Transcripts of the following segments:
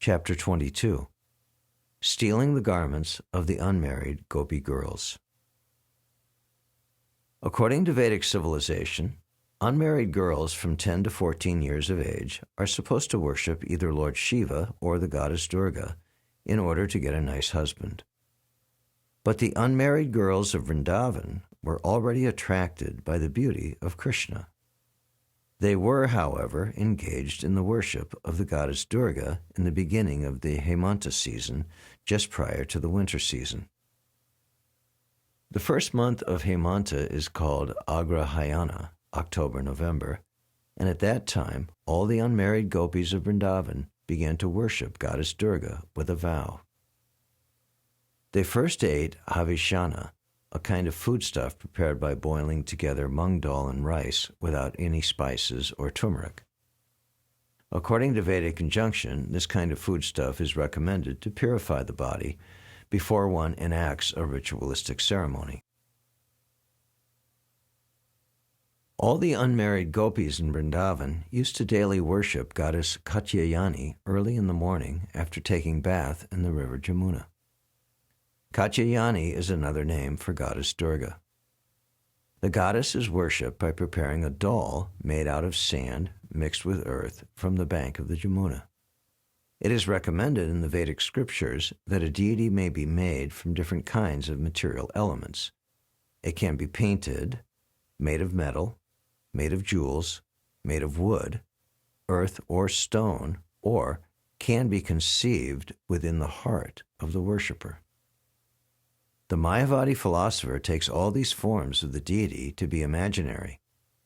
Chapter 22. Stealing the Garments of the Unmarried Gopi Girls. According to Vedic civilization, unmarried girls from 10 to 14 years of age are supposed to worship either Lord Shiva or the goddess Durga in order to get a nice husband. But the unmarried girls of Vrindavan were already attracted by the beauty of Krishna. They were, however, engaged in the worship of the goddess Durga in the beginning of the Hemanta season, just prior to the winter season. The first month of Hemanta is called Agrahayana, October-November, and at that time all the unmarried gopis of Vrindavan began to worship goddess Durga with a vow. They first ate havishana, a kind of foodstuff prepared by boiling together mung dal and rice without any spices or turmeric. According to Vedic injunction, this kind of foodstuff is recommended to purify the body before one enacts a ritualistic ceremony. All the unmarried gopis in Vrindavan used to daily worship goddess Katyayani early in the morning after taking bath in the river Jamuna. Katyayani is another name for goddess Durga. The goddess is worshipped by preparing a doll made out of sand mixed with earth from the bank of the Jamuna. It is recommended in the Vedic scriptures that a deity may be made from different kinds of material elements. It can be painted, made of metal, made of jewels, made of wood, earth or stone, or can be conceived within the heart of the worshipper. The Mayavadi philosopher takes all these forms of the deity to be imaginary,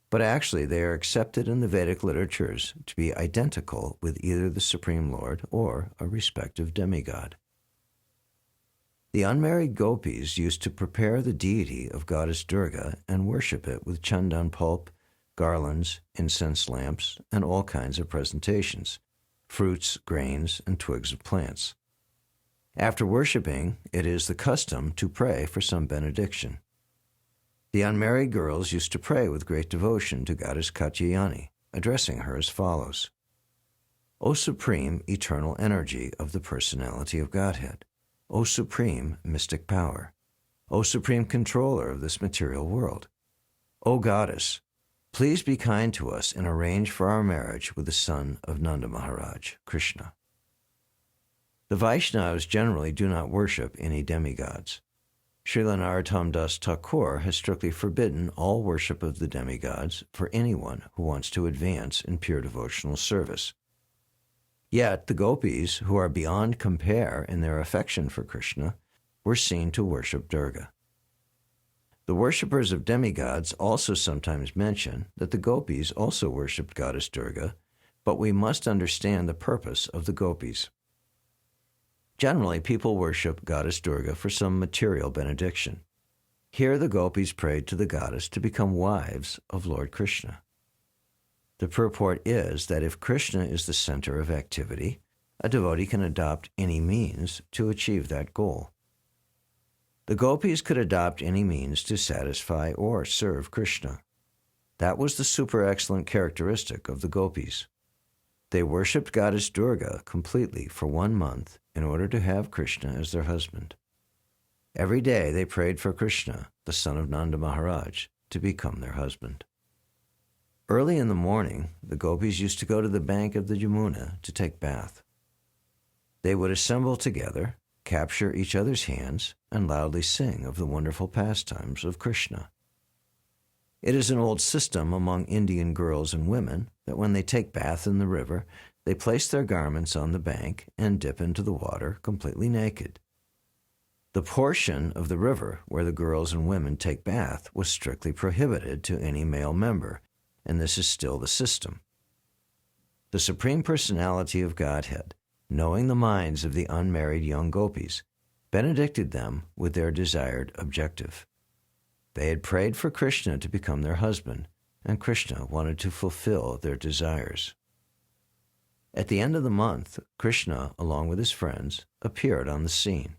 but actually they are accepted in the Vedic literatures to be identical with either the Supreme Lord or a respective demigod. The unmarried gopis used to prepare the deity of goddess Durga and worship it with chandan pulp, garlands, incense lamps, and all kinds of presentations, fruits, grains, and twigs of plants. After worshiping, it is the custom to pray for some benediction. The unmarried girls used to pray with great devotion to goddess Katyayani, addressing her as follows: O supreme eternal energy of the personality of Godhead, O supreme mystic power, O supreme controller of this material world, O goddess, please be kind to us and arrange for our marriage with the son of Nanda Maharaj, Krishna. The Vaishnavas generally do not worship any demigods. Srila Narottam Das Thakur has strictly forbidden all worship of the demigods for anyone who wants to advance in pure devotional service. Yet the gopis, who are beyond compare in their affection for Krishna, were seen to worship Durga. The worshippers of demigods also sometimes mention that the gopis also worshipped goddess Durga, but we must understand the purpose of the gopis. Generally, people worship goddess Durga for some material benediction. Here the gopis prayed to the goddess to become wives of Lord Krishna. The purport is that if Krishna is the center of activity, a devotee can adopt any means to achieve that goal. The gopis could adopt any means to satisfy or serve Krishna. That was the super excellent characteristic of the gopis. They worshipped goddess Durga completely for 1 month in order to have Krishna as their husband. Every day they prayed for Krishna, the son of Nanda Maharaj, to become their husband. Early in the morning, the gopis used to go to the bank of the Jamuna to take bath. They would assemble together, capture each other's hands, and loudly sing of the wonderful pastimes of Krishna. It is an old system among Indian girls and women that when they take bath in the river, they place their garments on the bank and dip into the water completely naked. The portion of the river where the girls and women take bath was strictly prohibited to any male member, and this is still the system. The Supreme Personality of Godhead, knowing the minds of the unmarried young gopis, benedicted them with their desired objective. They had prayed for Krishna to become their husband, and Krishna wanted to fulfill their desires. At the end of the month, Krishna, along with his friends, appeared on the scene.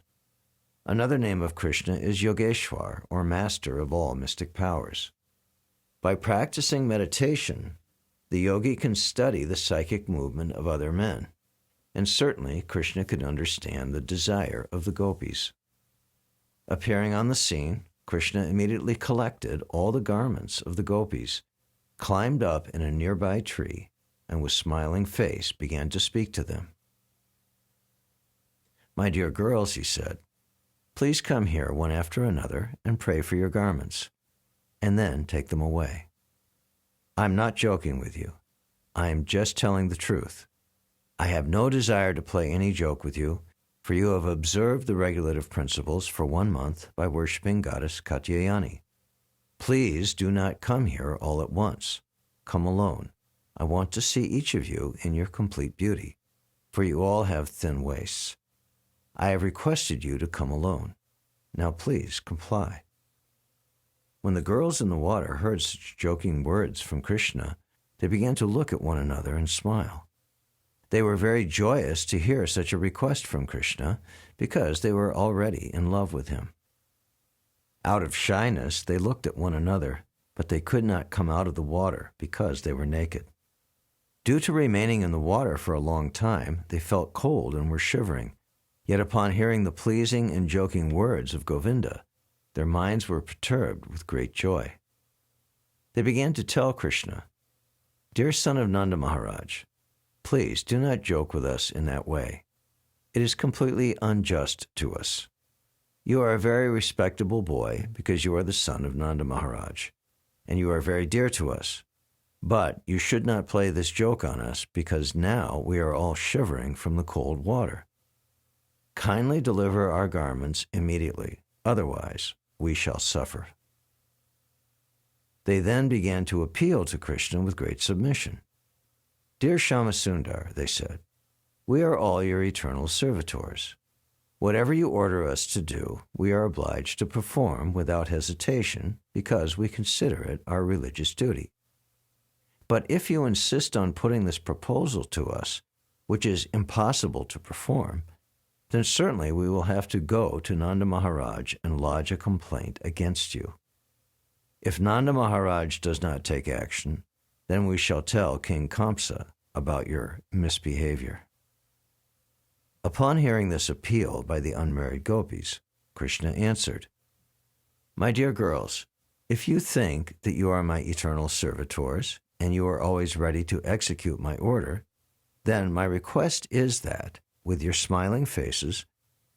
Another name of Krishna is Yogeshwar, or master of all mystic powers. By practicing meditation, the yogi can study the psychic movement of other men, and certainly Krishna could understand the desire of the gopis. Appearing on the scene, Krishna immediately collected all the garments of the gopis, climbed up in a nearby tree, and with smiling face began to speak to them. "My dear girls," he said, "please come here one after another and pray for your garments, and then take them away. I'm not joking with you. I am just telling the truth. I have no desire to play any joke with you, for you have observed the regulative principles for 1 month by worshiping goddess Katyayani. Please do not come here all at once. Come alone. I want to see each of you in your complete beauty, for you all have thin waists. I have requested you to come alone. Now please comply." When the girls in the water heard such joking words from Krishna, they began to look at one another and smile. They were very joyous to hear such a request from Krishna because they were already in love with him. Out of shyness, they looked at one another, but they could not come out of the water because they were naked. Due to remaining in the water for a long time, they felt cold and were shivering. Yet upon hearing the pleasing and joking words of Govinda, their minds were perturbed with great joy. They began to tell Krishna, "Dear son of Nanda Maharaj, please do not joke with us in that way. It is completely unjust to us. You are a very respectable boy because you are the son of Nanda Maharaj, and you are very dear to us. But you should not play this joke on us because now we are all shivering from the cold water. Kindly deliver our garments immediately, otherwise we shall suffer." They then began to appeal to Krishna with great submission. "Dear Shamasundar," they said, "we are all your eternal servitors. Whatever you order us to do, we are obliged to perform without hesitation because we consider it our religious duty. But if you insist on putting this proposal to us, which is impossible to perform, then certainly we will have to go to Nanda Maharaj and lodge a complaint against you. If Nanda Maharaj does not take action, then we shall tell King Kamsa about your misbehavior." Upon hearing this appeal by the unmarried gopis, Krishna answered, "My dear girls, if you think that you are my eternal servitors and you are always ready to execute my order, then my request is that, with your smiling faces,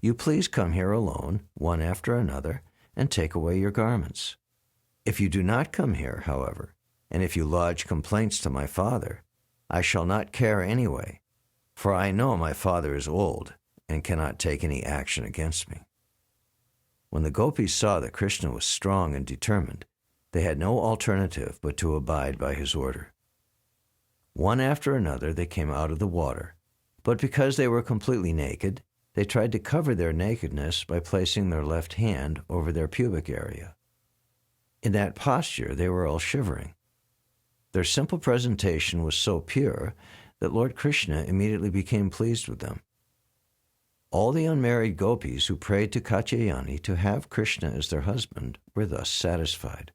you please come here alone, one after another, and take away your garments. If you do not come here, however, and if you lodge complaints to my father, I shall not care anyway, for I know my father is old and cannot take any action against me." When the gopis saw that Krishna was strong and determined, they had no alternative but to abide by his order. One after another they came out of the water, but because they were completely naked, they tried to cover their nakedness by placing their left hand over their pubic area. In that posture, they were all shivering. Their simple presentation was so pure that Lord Krishna immediately became pleased with them. All the unmarried gopis who prayed to Katyayani to have Krishna as their husband were thus satisfied.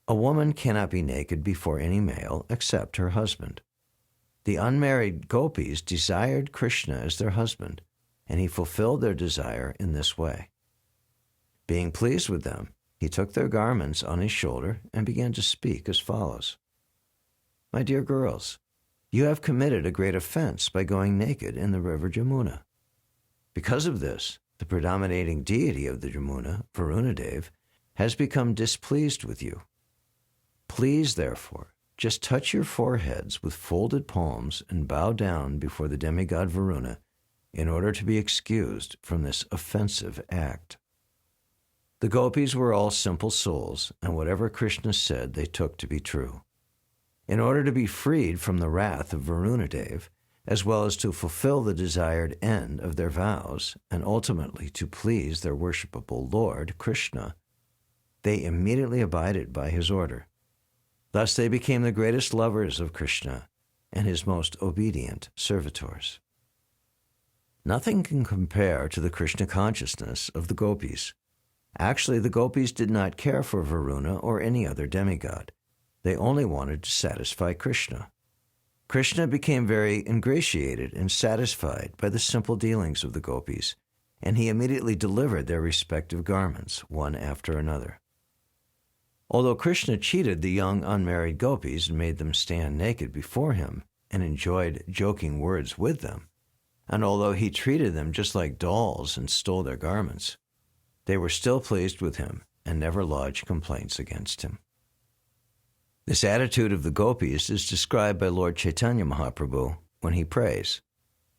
A woman cannot be naked before any male except her husband. The unmarried gopis desired Krishna as their husband, and he fulfilled their desire in this way. Being pleased with them, he took their garments on his shoulder and began to speak as follows. "My dear girls, you have committed a great offense by going naked in the river Jamuna. Because of this, the predominating deity of the Jamuna, Varunadev, has become displeased with you. Please, therefore, just touch your foreheads with folded palms and bow down before the demigod Varuna in order to be excused from this offensive act." The gopis were all simple souls, and whatever Krishna said they took to be true. In order to be freed from the wrath of Varunadev, as well as to fulfill the desired end of their vows, and ultimately to please their worshipable Lord, Krishna, they immediately abided by his order. Thus they became the greatest lovers of Krishna and his most obedient servitors. Nothing can compare to the Krishna consciousness of the gopis. Actually, the gopis did not care for Varuna or any other demigod. They only wanted to satisfy Krishna. Krishna became very ingratiated and satisfied by the simple dealings of the gopis, and he immediately delivered their respective garments, one after another. Although Krishna cheated the young unmarried gopis and made them stand naked before him and enjoyed joking words with them, and although he treated them just like dolls and stole their garments, they were still pleased with him and never lodged complaints against him. This attitude of the gopis is described by Lord Chaitanya Mahaprabhu when he prays,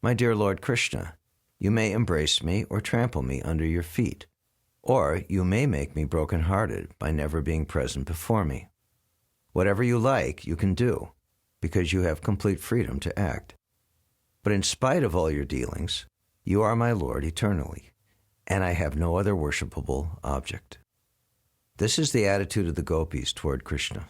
"My dear Lord Krishna, you may embrace me or trample me under your feet, or you may make me broken-hearted by never being present before me. Whatever you like, you can do, because you have complete freedom to act. But in spite of all your dealings, you are my Lord eternally, and I have no other worshipable object." This is the attitude of the gopis toward Krishna.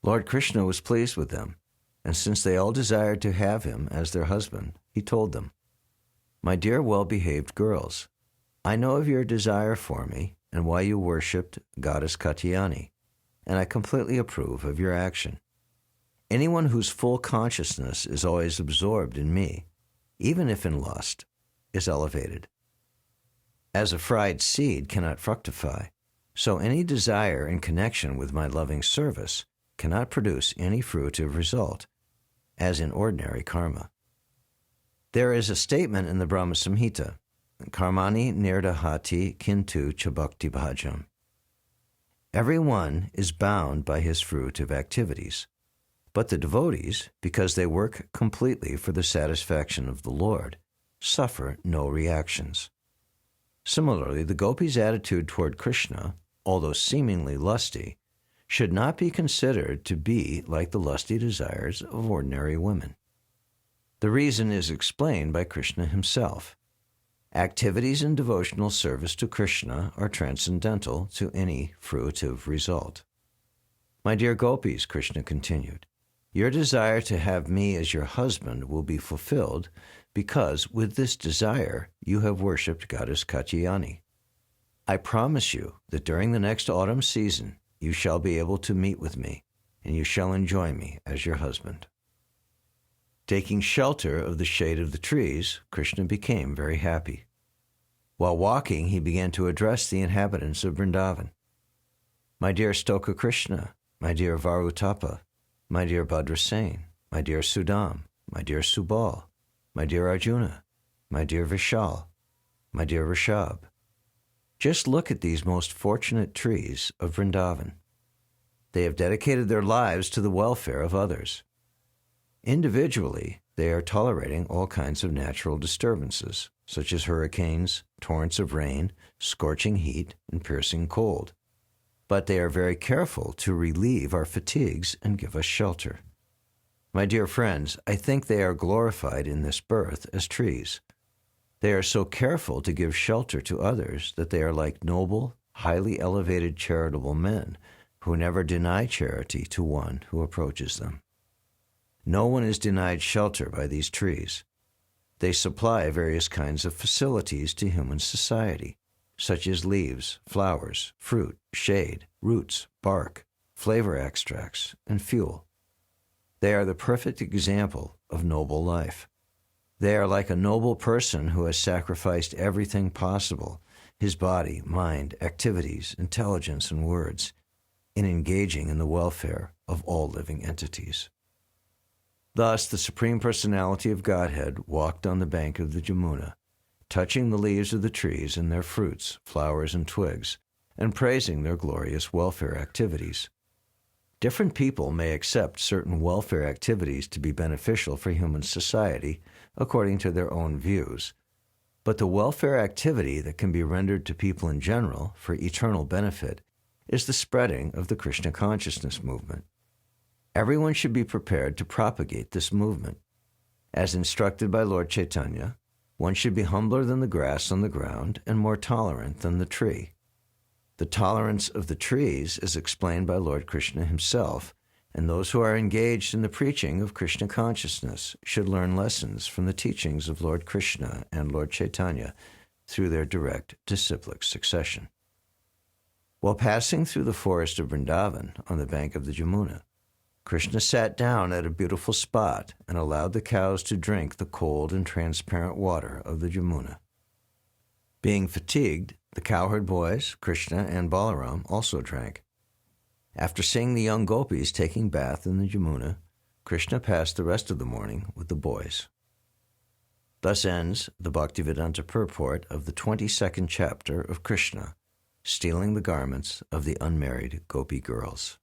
Lord Krishna was pleased with them, and since they all desired to have him as their husband, he told them, "My dear well-behaved girls, I know of your desire for me and why you worshipped Goddess Katyayani, and I completely approve of your action. Anyone whose full consciousness is always absorbed in me, even if in lust, is elevated. As a fried seed cannot fructify, so any desire in connection with my loving service cannot produce any fruitive result, as in ordinary karma. There is a statement in the Brahma Samhita, Karmani nirdahati kintu chabakti bhajam. Everyone is bound by his fruitive activities, but the devotees, because they work completely for the satisfaction of the Lord, suffer no reactions. Similarly, the gopis' attitude toward Krishna, although seemingly lusty, should not be considered to be like the lusty desires of ordinary women. The reason is explained by Krishna himself. Activities in devotional service to Krishna are transcendental to any fruitive result. My dear gopis, Krishna continued, your desire to have me as your husband will be fulfilled because with this desire you have worshipped Goddess Katyayani. I promise you that during the next autumn season you shall be able to meet with me, and you shall enjoy me as your husband. Taking shelter of the shade of the trees, Krishna became very happy. While walking, he began to address the inhabitants of Vrindavan. My dear Stoka Krishna, my dear Varutapa, my dear Bhadrasen, my dear Sudam, my dear Subal, my dear Arjuna, my dear Vishal, my dear Rishabh. Just look at these most fortunate trees of Vrindavan. They have dedicated their lives to the welfare of others. Individually, they are tolerating all kinds of natural disturbances, such as hurricanes, torrents of rain, scorching heat, and piercing cold. But they are very careful to relieve our fatigues and give us shelter. My dear friends, I think they are glorified in this birth as trees. They are so careful to give shelter to others that they are like noble, highly elevated charitable men who never deny charity to one who approaches them. No one is denied shelter by these trees. They supply various kinds of facilities to human society, such as leaves, flowers, fruit, shade, roots, bark, flavor extracts, and fuel. They are the perfect example of noble life. They are like a noble person who has sacrificed everything possible, his body, mind, activities, intelligence, and words, in engaging in the welfare of all living entities. Thus, the Supreme Personality of Godhead walked on the bank of the Jamuna, touching the leaves of the trees and their fruits, flowers, and twigs, and praising their glorious welfare activities. Different people may accept certain welfare activities to be beneficial for human society according to their own views, but the welfare activity that can be rendered to people in general for eternal benefit is the spreading of the Krishna consciousness movement. Everyone should be prepared to propagate this movement. As instructed by Lord Chaitanya, one should be humbler than the grass on the ground and more tolerant than the tree. The tolerance of the trees is explained by Lord Krishna himself, and those who are engaged in the preaching of Krishna consciousness should learn lessons from the teachings of Lord Krishna and Lord Chaitanya through their direct disciplic succession. While passing through the forest of Vrindavan on the bank of the Jamuna, Krishna sat down at a beautiful spot and allowed the cows to drink the cold and transparent water of the Jamuna. Being fatigued, the cowherd boys, Krishna and Balaram, also drank. After seeing the young gopis taking bath in the Jamuna, Krishna passed the rest of the morning with the boys. Thus ends the Bhaktivedanta purport of the 22nd chapter of Krishna, stealing the garments of the unmarried Gopi girls.